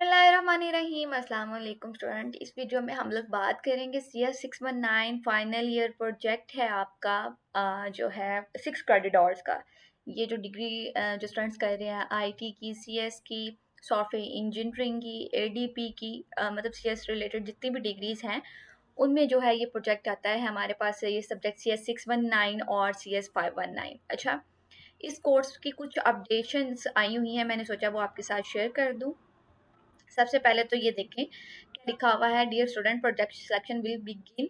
बिस्मिल्लाहिर्रहमानिर्रहीम। अस्सलाम वालेकुम स्टूडेंट। इस वीडियो में हम लोग बात करेंगे CS 619 फाइनल ईयर प्रोजेक्ट है आपका, जो है 6 क्रेडिट का। ये जो डिग्री जो स्टूडेंट्स कर रहे हैं IT की, CS की, सॉफ्टवेयर इंजीनियरिंग की, ADP की, मतलब CS रिलेटेड जितनी भी डिग्रीज हैं उनमें जो है ये प्रोजेक्ट आता है। हमारे पास ये सब्जेक्ट CS 619 और CS 519। अच्छा, इस कोर्स की कुछ अपडेशंस आई हुई हैं, मैंने सोचा वो आपके साथ शेयर कर दूँ। सबसे पहले तो ये देखें क्या लिखा हुआ है। Dear student, project selection will begin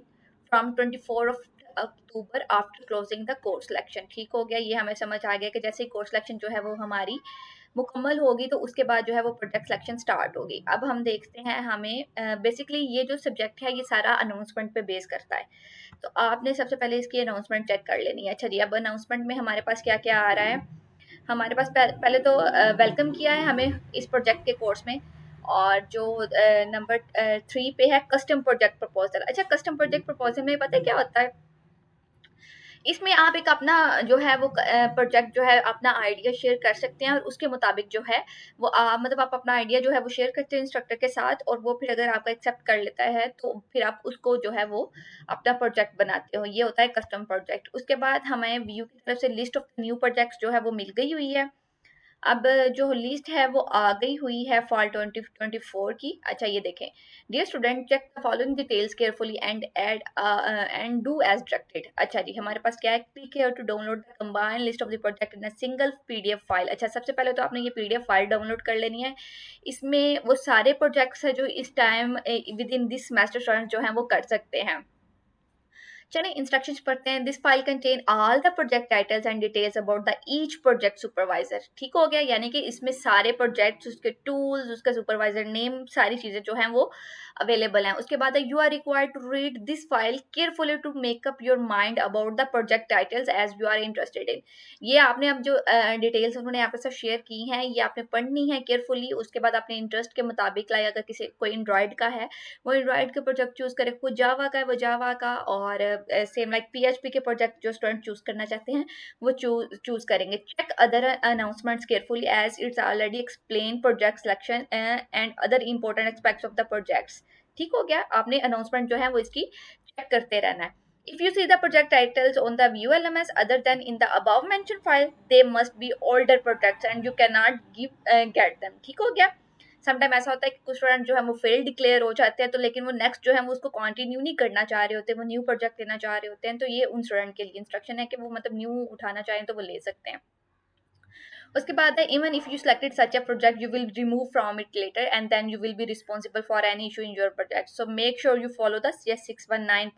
from 24 October after closing the course selection. ठीक हो गया, ये हमें समझ आ गया कि जैसे ही कोर्स सिलेक्शन जो है वो हमारी मुकम्मल होगी तो उसके बाद जो है वो प्रोजेक्ट सिलेक्शन स्टार्ट होगी। अब हम देखते हैं, हमें बेसिकली ये जो सब्जेक्ट है ये सारा अनाउंसमेंट पे बेस करता है। तो आपने सबसे पहले इसकी अनाउंसमेंट चेक कर लेनी है। अच्छा जी, अब अनाउंसमेंट में हमारे पास क्या क्या आ रहा है। हमारे पास पहले तो वेलकम किया है हमें इस प्रोजेक्ट के कोर्स में। और जो नंबर 3 पे है कस्टम प्रोजेक्ट प्रपोजल। अच्छा, कस्टम प्रोजेक्ट प्रपोजल में पता है क्या होता है। इसमें आप एक अपना जो है वो प्रोजेक्ट जो है अपना आइडिया शेयर कर सकते हैं और उसके मुताबिक जो है वो मतलब आप अपना आइडिया जो है वो शेयर करते हैं इंस्ट्रक्टर के साथ, और वो फिर अगर आपका एक्सेप्ट कर लेता है तो फिर आप उसको जो है वो अपना प्रोजेक्ट बनाते हो। ये होता है कस्टम प्रोजेक्ट। उसके बाद हमें व्यू की तरफ से लिस्ट ऑफ न्यू प्रोजेक्ट्स जो है वो मिल गई हुई है। अब जो लिस्ट है वो आ गई हुई है फॉल 2024 की। अच्छा, ये देखें। Dear student, check the following details carefully and add and do as directed. अच्छा जी, हमारे पास क्या है, click here to download the combined list of the project in a single PDF file. अच्छा, सबसे पहले तो आपने ये PDF फाइल डाउनलोड कर लेनी है। इसमें वो सारे प्रोजेक्ट्स है जो इस time with in this semester student जो है वो कर सकते हैं। चलिए इंस्ट्रक्शंस पढ़ते हैं। This file contain all the project titles and details about the each project supervisor. ठीक हो गया, यानी कि इसमें सारे प्रोजेक्ट्स, उसके टूल्स, उसका सुपरवाइजर नेम, सारी चीजें जो हैं वो अवेलेबल हैं। उसके बाद you are required to read this file carefully to make up your mind about the project titles as you are interested in. ये आपने अब जो डिटेल्स उन्होंने यहाँ पे साथ शेयर की हैं ये आपने पढ़नी है केयरफुली। उसके बाद अपने इंटरेस्ट के मुताबिक, लाइक अगर किसी कोई एंड्रॉइड का है वो एंड्रॉइड के प्रोजेक्ट चूज करे, कोई जावा का है वो जावा का, और सेम लाइक PHP के प्रोजेक्ट जो स्टूडेंट चूज करना चाहते हैं वो चूज करेंगे। Check other announcements carefully as it's already explain project selection and other important aspects of the projects. ठीक हो गया, आपने अनाउंसमेंट जो है वो इसकी चेक करते रहना है। If you see the project titles on the view LMS other than in the above mentioned file, they must be older projects and you cannot get them। ठीक हो गया। समटाइम ऐसा होता है कि कुछ स्टूडेंट जो है वो फेल डिक्लेयर हो जाते हैं, तो लेकिन वो नेक्स्ट जो है वो उसको कंटिन्यू नहीं करना चाह रहे होते, वो न्यू प्रोजेक्ट लेना चाह रहे होते हैं। तो ये उन स्टूडेंट के लिए इंस्ट्रक्शन है कि वो मतलब न्यू उठाना चाहें तो वो ले सकते हैं। उसके बाद है, even if you selected such a project you will remove from it later and then you will be responsible for any issue in your project, so make sure you follow the CS 619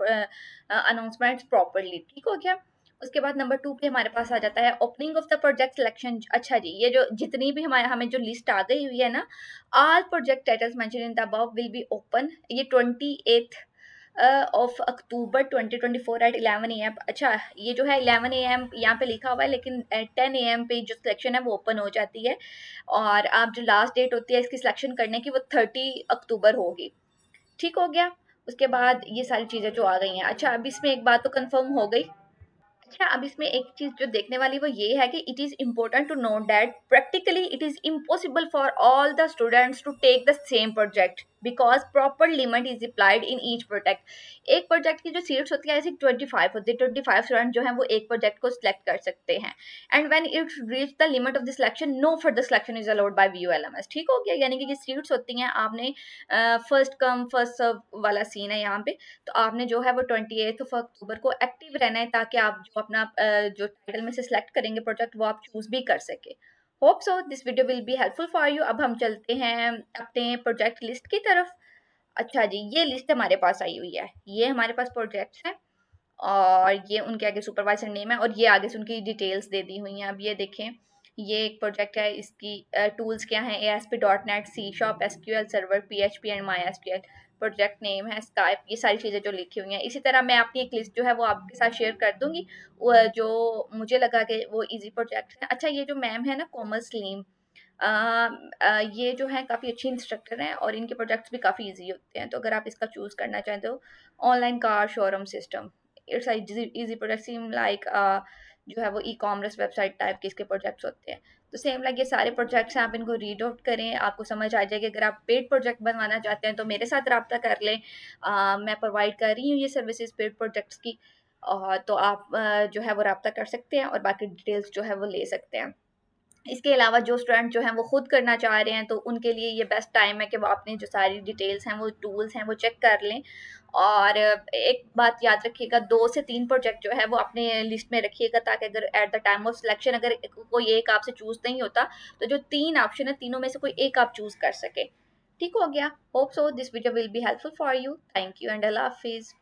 announcements properly। ठीक हो गया। उसके बाद number 2 पे हमारे पास आ जाता है opening of the project selection. अच्छा जी, ये जो जितनी भी हमारे हमें जो लिस्ट आ गई हुई है ना, all project titles mention in the above will be open. ये 28 ऑफ अक्टूबर 2024 एट 11 AM। अच्छा, ये जो है 11 AM यहाँ पे लिखा हुआ है, लेकिन 10 AM पे जो सिलेक्शन है वो ओपन हो जाती है। और आप जो लास्ट डेट होती है इसकी सिलेक्शन करने की वो 30 अक्टूबर होगी। ठीक हो गया। उसके बाद ये सारी चीज़ें जो आ गई हैं। अच्छा, अब इसमें एक बात तो कंफर्म हो गई। अच्छा, अब इसमें एक चीज जो देखने वाली वो ये है कि it is important to note that practically it is impossible for all the students to take the same project because proper limit is applied in each project. एक प्रोजेक्ट की जो सीट्स होती है ऐसी 25 होती है। 25 स्टूडेंट जो है वो एक प्रोजेक्ट को सिलेक्ट कर सकते हैं। And when it reach the limit of the selection no further selection is allowed by VULMS। ठीक हो गया, यानी कि ये सीट्स होती हैं, आपने फर्स्ट कम फर्स्ट सर्व वाला सीन है यहाँ पे। तो आपने जो है वो 28 अक्टूबर को एक्टिव रहना है ताकि आप जो अपना जो टाइटल में से सिलेक्ट करेंगे प्रोजेक्ट वो आप चूज भी कर सके। Hope so this video will be helpful for you. अब हम चलते हैं अपने प्रोजेक्ट लिस्ट की तरफ। अच्छा जी, ये लिस्ट हमारे पास आई हुई है, ये हमारे पास प्रोजेक्ट्स हैं और ये उनके आगे सुपरवाइजर नेम है और ये आगे से उनकी डिटेल्स दे दी हुई हैं। अब ये देखें, ये एक प्रोजेक्ट है, इसकी टूल्स क्या हैं, ASP.NET, C Sharp, SQL server, PHP and MySQL। Project name है स्काइप, ये सारी चीज़ें जो लिखी हुई हैं। इसी तरह मैं अपनी एक लिस्ट जो है वो आपके साथ शेयर कर दूंगी, जो मुझे लगा कि वो इजी प्रोजेक्ट है। अच्छा, ये जो मैम है ना कोमल सलीम, ये जो है काफ़ी अच्छी इंस्ट्रक्टर हैं और इनके प्रोजेक्ट्स भी काफ़ी इजी होते हैं। तो अगर आप इसका चूज़ करना चाहते हो, online car showroom system, it's easy project seem like जो है वो ई कॉमर्स वेबसाइट टाइप के इसके प्रोजेक्ट्स होते हैं। तो सेम लाइक ये सारे प्रोजेक्ट्स हैं, आप इनको रीड आउट करें, आपको समझ आ जाएगा। अगर आप पेड प्रोजेक्ट बनवाना चाहते हैं तो मेरे साथ रब्ता कर लें। मैं प्रोवाइड कर रही हूँ ये सर्विसेज पेड प्रोजेक्ट्स की। तो आप जो है वो रब्ता कर सकते हैं और बाकी डिटेल्स जो है वो ले सकते हैं। इसके अलावा जो स्टूडेंट जो हैं वो खुद करना चाह रहे हैं तो उनके लिए ये बेस्ट टाइम है कि वो अपनी जो सारी डिटेल्स हैं, वो टूल्स हैं, वो चेक कर लें। और एक बात याद रखिएगा, 2 से 3 प्रोजेक्ट जो है वो अपने लिस्ट में रखिएगा, ताकि अगर at the time of selection अगर कोई एक आपसे चूज नहीं होता तो जो 3 ऑप्शन है तीनों में से कोई एक आप चूज कर सके। ठीक हो गया। Hope so this video will be helpful for you. Thank you and Allah Hafiz.